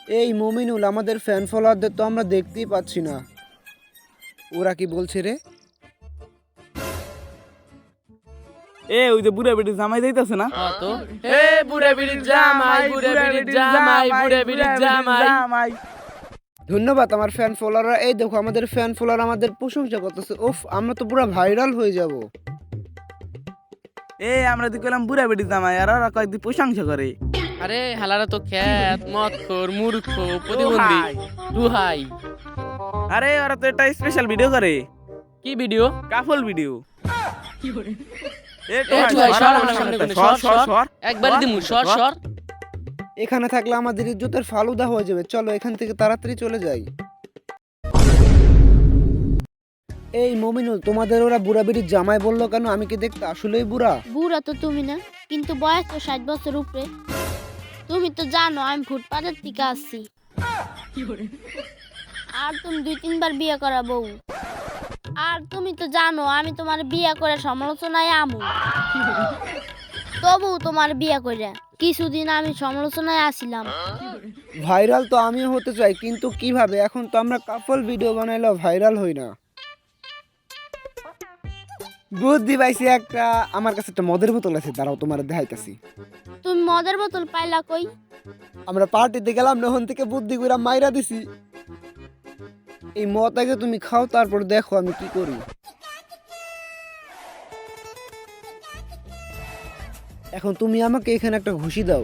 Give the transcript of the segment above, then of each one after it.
এই মমিনুল, আমাদের ফ্যান ফলোয়ারদের তো আমরা দেখতেই পাচ্ছি না, ওরা কি বলছে রে? ওই যে বুড়া বেটি জামাই যাইতাছে না? হ্যাঁ তো বুড়া বিড়ির জামাই বুড়া বিড়ির জামাই বুড়া বিড়ির জামাই। ধন্যবাদ আমার ফ্যান ফলোয়াররা। এই দেখো আমাদের ফ্যান ফলোয়ার আমাদের প্রশংসা করতেছে। উফ, আমরা তো পুরো ভাইরাল হয়ে যাব। আমরা তো কইলাম বুড়া বেটি জামাই, আর ওরা কয়েকদিন প্রশংসা করে। আরে হালারা তো খ্যাত মদখোর মূর্খ প্রতিবন্ধী দুহাই। আরে ওরা তো একটা স্পেশাল ভিডিও করে। কি ভিডিও? কাফল ভিডিও। একবারই দিমু সর। এখানে থাকলে আমাদের ইজ্জতের ফালুদা হয়ে যাবে। চলো এখান থেকে তাড়াতাড়ি চলে যাই। এই মমিনুল, তোমাদের ওরা বুড়া বেটির জামাই বললো কেন? আমি কি দেখতে আসলেই বুড়া? বুড়া তো তুমি না, কিন্তু বয়স তো 60 বছর উপরে। তুমি তো জানো আমি ফুটপাতের থেকে আসছি, আর তুমি 2-3 বার বিয়ে করা বউ। আর তুমি তো জানো আমি তোমার বিয়ে করে সমালোচনায় আমু, তবু তোমার বিয়ে করে কিছুদিন আমি সমালোচনায় আসিলাম। ভাইরাল তো আমিও হতে চাই, কিন্তু কিভাবে? এখন তো আমরা কাপল ভিডিও বানাইলেও ভাইরাল হই না। বুদ্ধি পাইছি একটা, আমার কাছে একটা মদের বোতল আছে, দাঁড়াও তোমার দেখাইতাছি। তুমি মদের বোতল পাইলা কই? আমরা পার্টিতে গেলাম, নহন থেকে বুদ্ধি করে মাইরা দিছি। এই মদ আগে তুমি খাও, তারপর দেখো আমি কি করি। এখন তুমি আমাকে এখানে একটা ঘুষি দাও।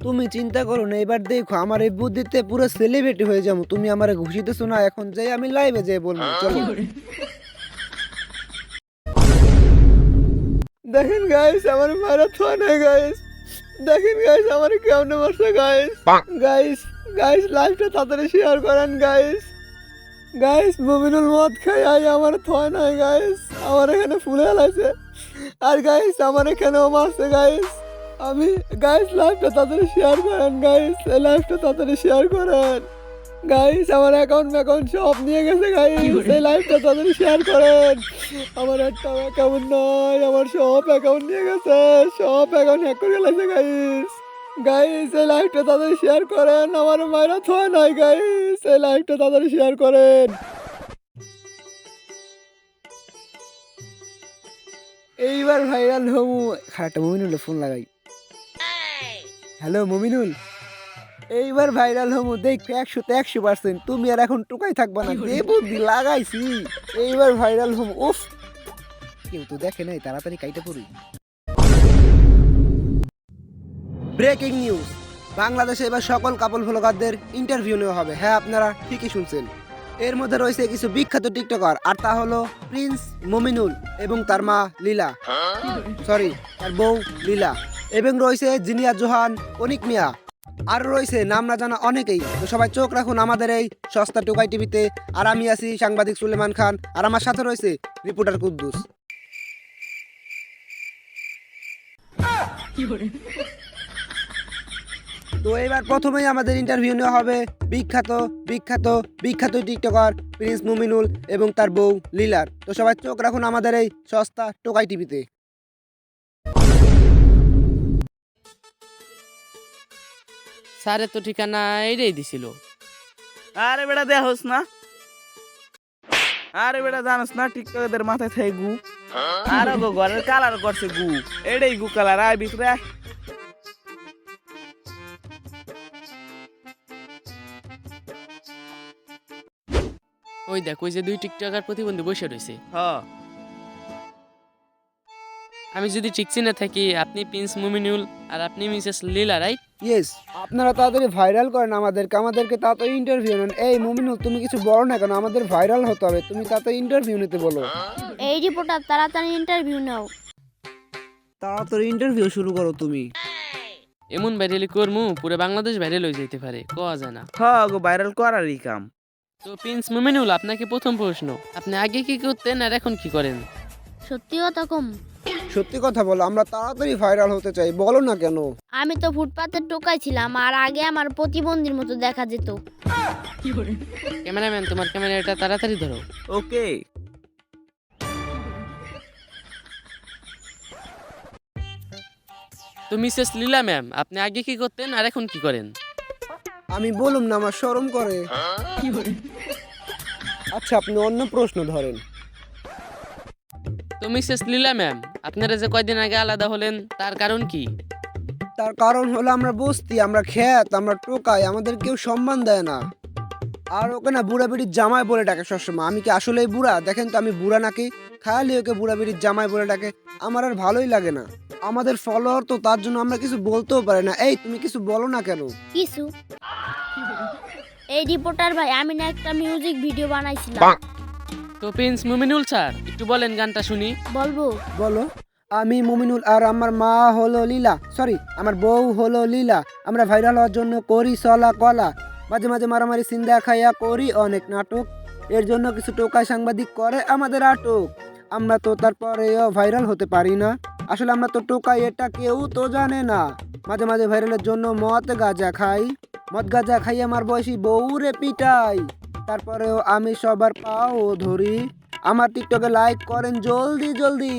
তুমি চিন্তা করো না, এবার দেখো আমার এই বুদ্ধিতে পুরো সেলিব্রিটি হয়ে যাবো। তুমি আমারে ঘুষিতেছো না, এখন যাই আমি লাইভে যাই বলবো। চলো দেখেন গাইস, আমার মারা থোয়া নাই গাইস। দেখেন গাইস আমার কেমন মারছে গাইস। গাইস লাইভটা তাড়াতাড়ি শেয়ার করেন গাইস। মুমিনুল মদ খাই আই আমার থোয়া নাই গাইস। আমার এখানে ফুলে লাইছে, আর গাইস আমার এখানেও মারছে গাইস। আমি গাইস লাইভটা তাড়াতাড়ি শেয়ার করেন গাইস, এই লাইভটা তাড়াতাড়ি শেয়ার করেন গাইস। আমার অ্যাকাউন্ট সব নিয়ে গেছে গাইস, এই লাইভটা তাড়াতাড়ি শেয়ার করেন। আমার একটা অ্যাকাউন্ট নয়, আমার সব অ্যাকাউন্ট নিয়ে গেছে, সব অ্যাকাউন্ট হ্যাক করে গেছে গাইস। এই লাইভটা তাড়াতাড়ি শেয়ার করেন, আমার মায়েরা থয় নাই গাইস, এই লাইভটা তাড়াতাড়ি শেয়ার করেন। এইবার ভাইরাল হমু। খারাপটা মমিনুল ফোন লাগাই। হ্যালো মমিনুল, এইবার ভাইরাল হমু, দেখ 100তে 100%। তুমি আর এখন টুকাই থাকবা না, যে বুদ্ধি লাগাইছি এইবার ভাইরাল হমু। উফ, কেউ তো দেখে নাই, তাড়াতাড়ি কাইটা পড়ি। ব্রেকিং নিউজ, বাংলাদেশে এবার সকল কাপল ভ্লগারদের ইন্টারভিউ নেওয়া হবে। হ্যাঁ, আপনারা ঠিকই শুনছেন। এর মধ্যে রয়েছে কিছু বিখ্যাত টিকটকার, আর তা হলো প্রিন্স মমিনুল এবং তার মা লীলা, তার বউ লীলা, এবং রয়েছে জিনিয়া জোহান, অনিক মিয়া, আর রয়েছে নাম না জানা অনেকেই। তো সবাই চোখ রাখুন আমাদের এই সস্তা টুকাই টিভিতে। আর আমি আছি সাংবাদিক সুলেমান খান, আর আমার সাথে রয়েছে রিপোর্টার কুদ্দুস। তো এবার প্রথমেই আমাদের ইন্টারভিউ নেওয়া হবে বিখ্যাত বিখ্যাত বিখ্যাত টিকটকার প্রিন্স মুমিনুল এবং তার বউ লীলার। তো সবাই চোখ রাখুন আমাদের এই সস্তা টোকাই টিভিতে। স্যারের তো ঠিকানা এইটাই দিছিল। আরে বেটা দেখোস না, আরে বেটা জানোস না টিকটকের মাথায় থাকে গু, আর গো ঘরের কালার করছে গু, এটাই গু কালার। আয় ভিতরে আয়। ওই দেখ, ওই যে 2 টিকটকার প্রতিবন্ধী বসে রয়েছে। হ্যাঁ, আমি যদি ঠিক চিনে থাকি, আপনি প্রিন্স মুমিনুল আর আপনি মিসেস লীলা, রাইট? ইয়েস, আপনারা তাড়াতাড়ি ভাইরাল করেন আমাদেরকে তাড়াতাড়ি ইন্টারভিউ নেন। এই মুমিনুল, তুমি কিছু বলো না কেন? আমাদের ভাইরাল হতে হবে, তুমি তাড়াতাড়ি ইন্টারভিউ নিতে বলো। এই রিপোর্টার তাড়াতাড়ি ইন্টারভিউ নাও। তাড়াতাড়ি ইন্টারভিউ শুরু করো তুমি। এমন ভাইরালি করমু পুরো বাংলাদেশ ভাইরাল হয়ে যেতে পারে, কোয়া যায় না। হ্যাঁ গো, ভাইরাল করারই কাম। তো প্রিন্স মুমিনুল, আপনাকে প্রথম প্রশ্ন, আপনি আগে কি করতেন আর এখন কি করেন? সত্যি কথা কম, সত্যি কথা বলো, আমরা তাড়াতাড়ি ভাইরাল হতে চাই, বলো না কেন? আমি তো ফুটপাতের টোকাই ছিলাম, আর আগে আমার প্রতিবন্ধীর মতো দেখা যেত। ক্যামেরাম্যান, তোমার ক্যামেরাটা তাড়াতাড়ি ধরো। ওকে। তো মিসেস লীলা ম্যাম, আপনি আগে কি করতেন আর এখন কি করেন? আমি বলুম না, আমার শরম করে। আচ্ছা, আপনি অন্য প্রশ্ন ধরেন। তো মিসেস লীলা ম্যাম, আপনারা যে কয়দিন আগে আলাদা হলেন তার কারণ কি? তার কারণ হলো আমরা বস্তি, আমরা খ্যাত, আমরা টোকাই, আমাদের কেউ সম্মান দেয় না। আর ওকে না বুড়া বিড়ির জামাই বলে ডাকে সবসময়। আমি কি আসলেই বুড়া? দেখেন তো আমি বুড়া নাকি? খালি ওকে বুড়া বিড়ির জামাই বলে ডাকে, আমার আর ভালোই লাগে না। আমাদের ফলোয়ার তো, তার জন্য আমরা কিছু বলতেও পারি না। এই তুমি কিছু বলো না কেন? কিছু এই রিপোর্টার ভাই, আমি না একটা মিউজিক ভিডিও বানাইছিলাম। তো প্রিন্স মুমিনুল স্যার, একটু বলেন গানটা শুনি। বলবো? বলো। আমি মুমিনুল আর আমার মা হলো লীলা, সরি আমার বউ হলো লীলা। আমরা ভাইরাল হওয়ার জন্য করি চলা কলা, মাঝে মাঝে মারামারি সিন্দা খাইয়া করি অনেক নাটক। এর জন্য কিছু টোকাই সাংবাদিক করে আমাদের আটক। আমরা তো তারপরেও ভাইরাল হতে পারি না। আসলে আমরা তো টোকাই, এটা কেউ তো জানে না। মাঝে মাঝে ভাইরালের জন্য মদ গাঁজা খাই, মদ গাঁজা খাই আমার বয়সী বউরে পিটাই। তারপরেও আমি সবার পাও ধরি। আমার টিকটকে লাইক করেন জলদি জলদি।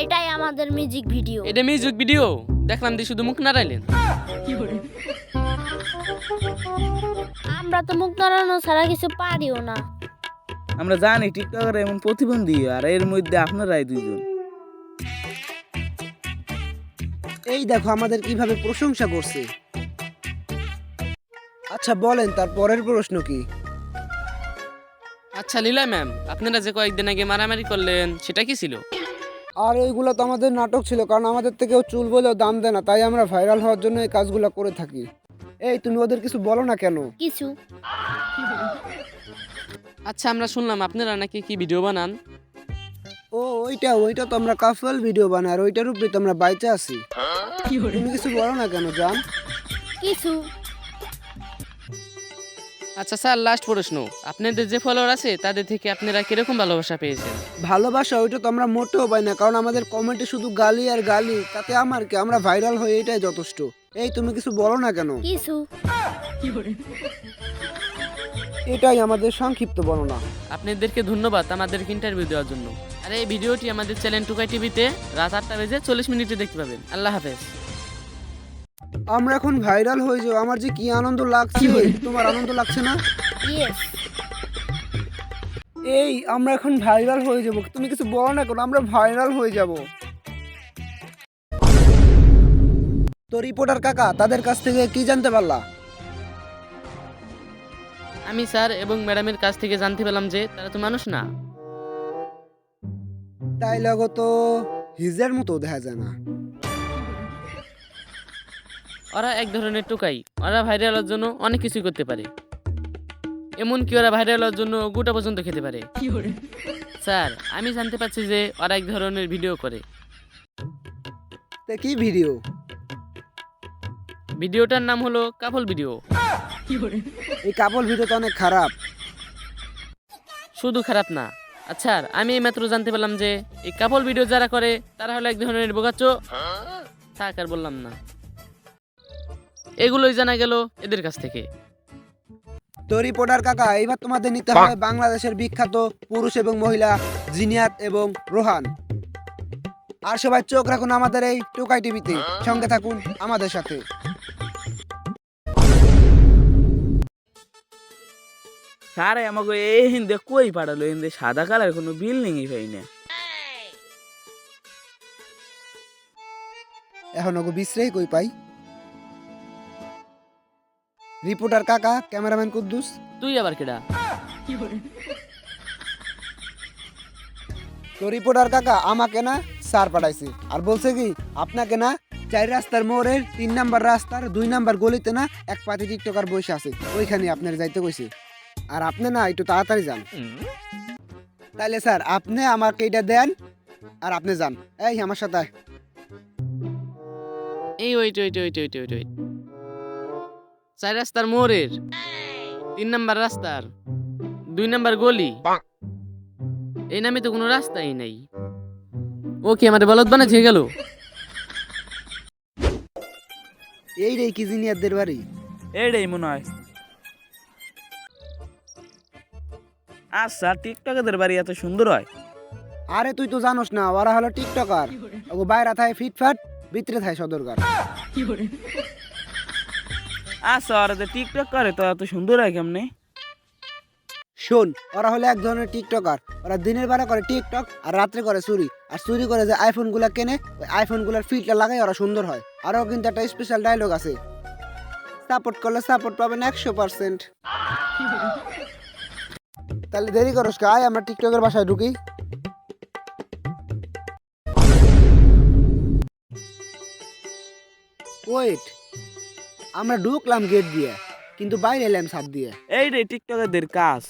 এটাই আমাদের মিউজিক ভিডিও। এটা মিউজিক ভিডিও দেখলাম দিয়ে শুধু মুখ নাড়াইলেন। আমরা তো মুখ নাড়ানো ছাড়া কিছু পারিও না। আমরা জানি টিকটকার এমন প্রতিবন্ধী, আর এর মধ্যে আপনারাই দুইজন। এই দেখো আমাদের কিভাবে প্রশংসা করছে। আচ্ছা বলেন, তার পরের প্রশ্ন কি? আচ্ছা লীলা ম্যাম, আপনারা যে কয়েকদিন আগে মারামারি করলেন সেটা কি ছিল? আর এইগুলো তো আমাদের নাটক ছিল, কারণ আমাদের থেকেও চুল বলেও দাম দেয় না, তাই আমরা ভাইরাল হওয়ার জন্য এই কাজগুলো করে থাকি। এই তুমি ওদের কিছু বলো না কেন? কিছু আচ্ছা, আমরা শুনলাম আপনারা নাকি কি ভিডিও বানান। ও ওইটা তো আমরা কাফল ভিডিও বানাই, আর ওইটার উপরে তো আমরা বাইচে আছি। তুমি কিছু বলো না কেন জান? কিছু আচ্ছা স্যার, লাস্ট প্রশ্ন, আপনাদের যে ফলোয়ার আছে তাদের থেকে আপনারা কিরকম ভালোবাসা পেয়েছেন? ভালোবাসা ওইটা তো আমরা মোটেও পাই না, কারণ আমাদের কমেন্টে শুধু গালি আর গালি। তাতে আমার কি, আমরা ভাইরাল হই এটাই যথেষ্ট। এই তুমি কিছু বলো না কেন? কিছু এটাই আমাদের সংক্ষিপ্ত বর্ণনা। আপনাদেরকে ধন্যবাদ আমাদেরকে ইন্টারভিউ দেওয়ার জন্য। আর এই ভিডিওটি আমাদের চ্যানেল টুকাই টিভিতে রাত 8:40 দেখতে পাবেন। আল্লাহ হাফেজ। আমরা এখন ভাইরাল হয়ে যাবো, আমার যে কি আনন্দ লাগছে। তোমার আনন্দ লাগছে না? ইয়েস। এই আমরা এখন ভাইরাল হয়ে যাব, তুমি কিছু বলো না কেন? আমরা ভাইরাল হয়ে যাব। তো রিপোর্টার কাকা, তাদের কাছ থেকে কি জানতে পারলা? আমি স্যার এবং ম্যাডামের কাছ থেকে জানতে পেলাম যে তারা তো মানুষ না। তাই লাগো তো হিজের মতো দেখা যায় না। ওরা এক ধরনের টোকাই। ওরা ভাইরাল হওয়ার জন্য অনেক কিছুই করতে পারে, এমনকি ওরা ভাইরাল হওয়ার জন্য গোটা পর্যন্ত খেতে পারে। স্যার, আমি জানতে পারছি যে ওরা এক ধরনের ভিডিও করে। তা কি ভিডিও? ভিডিওটার নাম হলো কাপল ভিডিও। এই কাপল ভিডিও তো অনেক খারাপ। শুধু খারাপ না, আচ্ছা আমি এইমাত্র জানতে পারলাম যে এই কাপল ভিডিও যারা করে তারা হলো এক ধরনের বোকাচো। থাক আর বললাম না, এগুলোই জানা গেল এদের কাছ থেকে। তো রিপোর্টার কাকা, এবার তোমাদের নিতে হবে বাংলাদেশের বিখ্যাত পুরুষ এবং মহিলা জিনিয়াত এবং রোহান। আর সবাই চোখ রাখুন আমাদের এই টোকাই টিভিতে, সঙ্গে থাকুন আমাদের সাথে। সারে আমাকে এই হিন্দে কই পাঠালো, হিন্দে সাদা কালার কোনো বিল্ডিংই পাই না। এখন ওকে বিশ্রেই কই পাই। রিপোর্টার কাকা, ক্যামেরাম্যান কুদ্দুস। তুই আবার কেডা? তো রিপোর্টার কাকা আমাকে না স্যার পাঠাইছে, আর বলছে কি আপনাকে না 4 রাস্তার মোড়ের 3 নাম্বার রাস্তার 2 নাম্বার গলিতে না এক পাতি টিকটকার বসে আছে, ওইখানে আপনার যাইতে কইছে। আর আপনি না একটু তাড়াতাড়ি যান। তাইলে স্যার আপনি আমাকে এটা দেন আর আপনি যান। এই আমার সাথে আয়। এই wait wait wait wait wait wait 4 রাস্তার মোড়ের 3 নাম্বার রাস্তার 2 নাম্বার গলি, এই নামে তো কোনো রাস্তাই নাই। ও কি আমাদের বলদ বানাচ্ছে গেল? এই রে কি জিনিয়ারদের বাড়ি। এটাই মনে হয়। আচ্ছা, টিকটকারদের বাড়ি এত সুন্দর হয়? আরে তুই তো জানোস না, ওরা হলো টিকটকার। ও বাইরা থাকে ফিটফাট, ভিতরে থাকে সদরঘাট। আচ্ছা ওরা যে টিকটক করে তো এত সুন্দর হয় কেমনে? শোন, ওরা হলো এক ধরনের টিকটকার। ওরা দিনের বেলা করে টিকটক আর রাত্রে করে চুরি। আর চুরি করে যে আইফোন গুলা কেনে, ওই আইফোন গুলার ফিল্টার লাগাই ওরা সুন্দর হয়। আরও কিন্তু একটা স্পেশাল ডায়লগ আছে, সাপোর্ট করলে সাপোর্ট পাবেন 100%। তাহলে দেরি করস কে, আয় আমরা টিকটকের বাসায় ঢুকি। ওয়েট, আমরা ঢুকলাম গেট দিয়ে, কিন্তু বাইরে এলাম ছাদ দিয়ে। এই রে টিকটকারদের কাজ।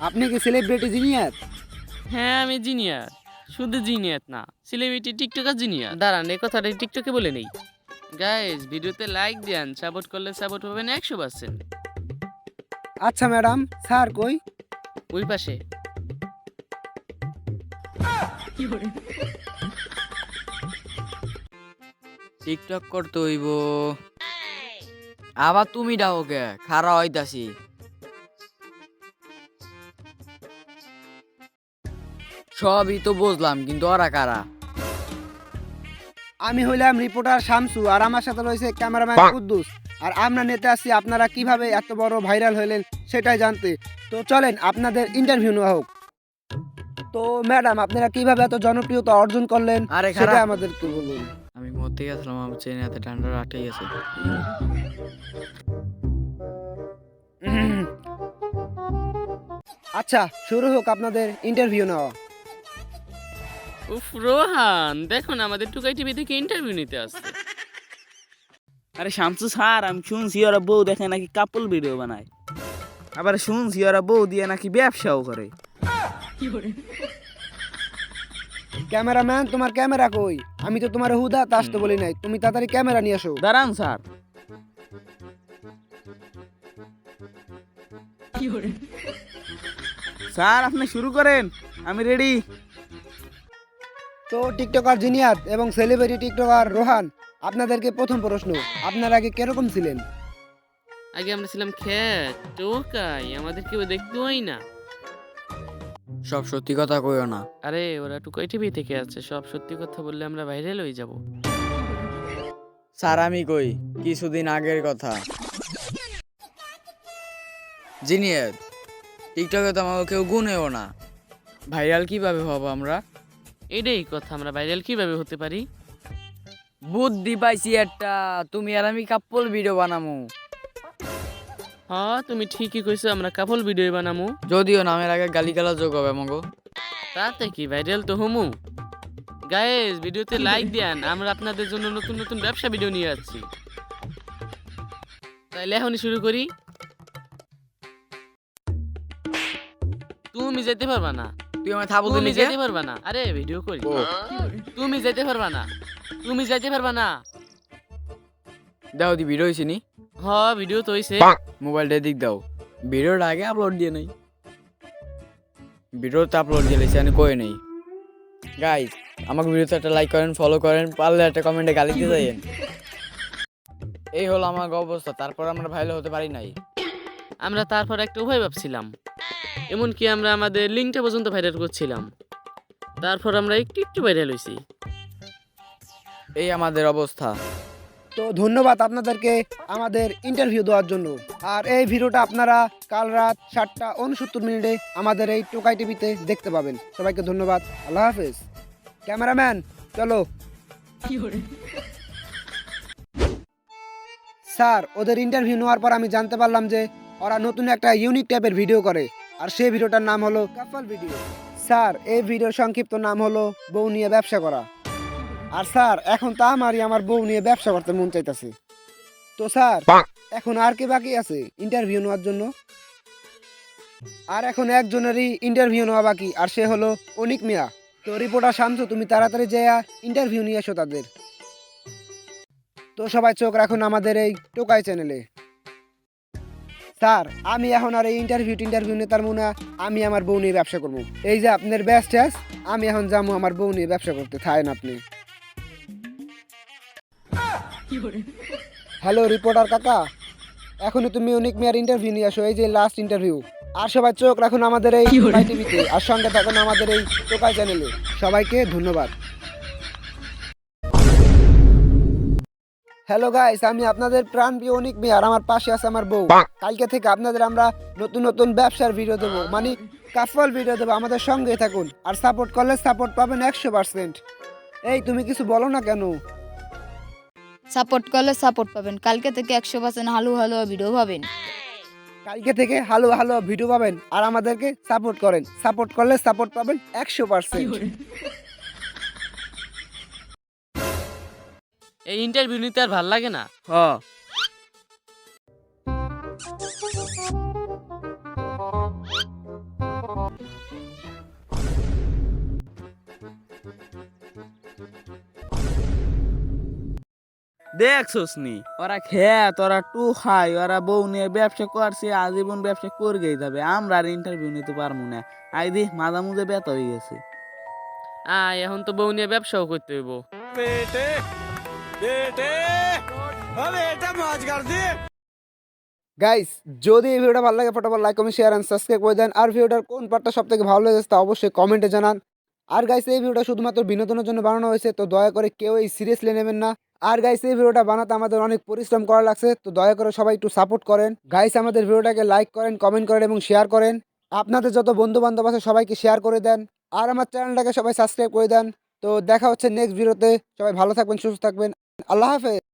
আপনি কি সেলিব্রিটি জিনিয়ার? হ্যাঁ আমি জিনিয়ার, শুধু জিনিয়ার না, সেলিব্রিটি টিকটকার জিনিয়ার। দাঁড়ান এই কথাটা টিকটকে বলে নেই। গাইস ভিডিওতে লাইক দেন, সাপোর্ট করলে সাপোর্ট পাবেন 100%। আচ্ছা ম্যাডাম, স্যার কই? ওই পাশে। টিকটক করতে হইব। আবার তুমি ডাও কে? খারা হইতাছি। সবই তো বুঝলাম, কিন্তু ওরা কারা? আমি হইলাম রিপোর্টার শামসু, আর আমার সাথে রয়েছে ক্যামেরাম্যান কুদ্দুস। আর আমরা নিতে আসছি আপনারা কিভাবে এত বড় ভাইরাল হলেন সেটাই জানতে। তো চলেন আপনাদের ইন্টারভিউ নেওয়া হোক। তো ম্যাডাম, আপনারা কিভাবে এত জনপ্রিয়তা অর্জন করলেন আরে সেটা খারাপ। আমাদেরকে বলুন। আমি মধ্যে গেছিলাম, আমার চেনে হাতে ঠান্ডা আটকে গেছে। আচ্ছা, শুরু হোক আপনাদের ইন্টারভিউ নেওয়া। উফ রোহান, দেখুন আমাদের টুকাই টিভি থেকে ইন্টারভিউ নিতে আসছে। আরে শামসু স্যার, আমি শুনছি ওরা বউ দেখে নাকি কাপল ভিডিও বানায়। আবার শুনছি ওরা বউ দিয়ে নাকি ব্যবসাও করে। ক্যামেরাম্যান, তোমার ক্যামেরা কই? আমি তো তোমার হুদা আসতে বলি নাই, তুমি তাড়াতাড়ি ক্যামেরা নিয়ে আসো। দাঁড়ান স্যার। স্যার আপনি শুরু করেন, আমি রেডি। তো টিকটকার জিনিয়াত এবং সেলিব্রিটি টিকটকার রোহান, আপনাদেরকে প্রথম প্রশ্ন, আপনারা আগে কিরকম ছিলেন? আগে আমরা ছিলাম খ্যাত টোকাই, আমাদের কেউ দেখতোই না। সব সত্যি কথা কইও না। আরে ওরা টুকাই টিভি থেকে আছে, সব সত্যি কথা বললে আমরা ভাইরাল হয়ে যাব। স্যার আমি কই, কিছুদিন আগের কথা। জিনিয়ার, টিকটকে তো আমাকে কেউ গুনেও না, ভাইরাল কিভাবে হব আমরা? এটাই কথা, আমরা ভাইরাল কিভাবে হতে পারি? বুদ্ধি পাইছি একটা, তুমি আর আমি কাপল ভিডিও বানামু। হ্যাঁ তুমি ঠিকই কইছো, আমরা কাপল ভিডিও বানামু। যদিও নামের আগে গালিগালাজ যোগ হবে মগো। তাতে কি, ভাইরাল তো হমু। গাইস ভিডিওতে লাইক দেন, আমরা আপনাদের জন্য নতুন নতুন ব্যবসা ভিডিও নিয়ে আসছি। তাইলে এখনই শুরু করি। তুমি যেতে পারবা না, তুই আমার থাবো তুমি দিলি যেতে পারবা না। আরে ভিডিও করি। তুমি যেতে পারবা না, তুমি যেতে পারবা না। দাও দি ভিডিও হয়েছি নি, হ ভিডিও তো হইছে। মোবাইলটা দিক দাও, ভিডিওটা আগে আপলোড দিয়ে নেই। ভিডিওটা আপলোড দিয়েছি আমি কই নেই। গাইস আমাকে ভিডিওতে একটা লাইক করেন, ফলো করেন, পারলে একটা কমেন্টে গালি দিয়ে যাইয়েন। এই হলো আমার অবস্থা, তারপর আমরা ভাইরাল হতে পারি নাই। আমরা তারপর একটা উপায় ভাবছিলাম, এমনকি আমরা আমাদের লিঙ্কটা পর্যন্ত ভাইরাল করছিলাম। তারপর আমরা একটু একটু ভাইরাল হয়েছি। এই আমাদের অবস্থা। তো ধন্যবাদ আপনাদেরকে আমাদের ইন্টারভিউ দেওয়ার জন্য। আর এই ভিডিওটা আপনারা কাল রাত 7:69 আমাদের এই টোকাই টিভিতে দেখতে পাবেন। সবাইকে ধন্যবাদ, আল্লাহ হাফেজ। ক্যামেরাম্যান চলো। স্যার, ওদের ইন্টারভিউ নেওয়ার পর আমি জানতে পারলাম যে ওরা নতুন একটা ইউনিক টাইপের ভিডিও করে, আর সেই ভিডিওটার নাম হলো কাপল ভিডিও। স্যার, এই ভিডিওর সংক্ষিপ্ত নাম হলো বউ নিয়ে ব্যবসা করা। আর স্যার, এখন তো আমারই আমার বউ নিয়ে ব্যবসা করতে মন চাইতেছে। তো স্যার, এখন আর কে বাকি আছে ইন্টারভিউ নেওয়ার জন্য? আর এখন একজনেরই ইন্টারভিউ নেওয়া বাকি, আর সে হলো অনিক মিয়া। তো রিপোর্টার শামসু, তুমি তাড়াতাড়ি যেয়া ইন্টারভিউ নিয়ে এসো তাদের। তো সবাই চোখ রাখুন আমাদের এই টোকাই চ্যানেলে। স্যার, আমি এখন আর এই ইন্টারভিউ নেতার মুনা, আমি আমার বউ নিয়ে ব্যবসা করবো। এই যে আপনার বেস্ট, আমি এখন যাবো আমার বউ নিয়ে ব্যবসা করতে, থাকেন আপনি। হ্যালো রিপোর্টার কাকা, এখনই তুমি ইউনিক মেয়ার ইন্টারভিউ নিয়ে আসো, এই যে লাস্ট ইন্টারভিউ। আর সবাই চোখ রাখুন আমাদের এই টিভিতে, আর সঙ্গে থাকুন আমাদের এই টোকাই চ্যানেলে। সবাইকে ধন্যবাদ। হ্যালো গাইস, আমি আপনাদের প্রাণপ্রিয় অনিক মিয়া, আর আমার পাশে আছে আমার বউ। কালকে থেকে আপনাদের আমরা নতুন নতুন ব্যবসার ভিডিও দেবো, মানে কাফল ভিডিও দেবো। আমাদের সঙ্গে থাকুন, আর সাপোর্ট করলে সাপোর্ট পাবেন 100%। এই তুমি কিছু বলো না কেন? সাপোর্ট করলে সাপোর্ট পাবেন, কালকে থেকে 100% হালু হালু ভিডিও পাবেন। কালকে থেকে হালো হালো ভিডিও পাবেন, আর আমাদেরকে সাপোর্ট করেন। সাপোর্ট করলে সাপোর্ট পাবেন 100%। এই ইন্টারভিউ নিতে আর ভাল লাগে না। হ দেখছোস নি, ওরা খেত, ওরা টু খাই, ওরা বউ নিয়ে ব্যবসা করছে, আজীবন ব্যবসা করগেই যাবে। আমরা আর ইন্টারভিউ নিতে পারবো না। আই দি মাঝা মুঝে ব্যথা হয়ে গেছে। এখন তো বউ নিয়ে ব্যবসাও করতে হইব। গাইস, যদি এই ভিডিওটা ভালো লাগে ফটাফট like comment share and subscribe করে দেন। আর ভিডিওটার কোন পার্টটা সবথেকে ভালো লেগেছে তা অবশ্যই কমেন্টে জানান। আর গাইস, এই ভিডিওটা শুধুমাত্র বিনোদনের জন্য বানানো হয়েছে, তো দয়া করে কেউ এই সিরিয়াসলি নেবেন না। আর গাইস, এই ভিডিওটা বানাতে আমাদের অনেক পরিশ্রম করা লাগছে, তো দয়া করে সবাই একটু সাপোর্ট করেন। গাইস, আমাদের ভিডিওটাকে লাইক করেন, কমেন্ট করেন এবং শেয়ার করেন। আপনাদের যত বন্ধু বান্ধব আছে সবাইকে শেয়ার করে দেন। আর আমার চ্যানেলটাকে সবাই সাবস্ক্রাইব করে দেন। তো দেখা হচ্ছে নেক্সট ভিডিওতে। সবাই ভালো থাকবেন, সুস্থ থাকবেন। আল্লাহ হাফেজ।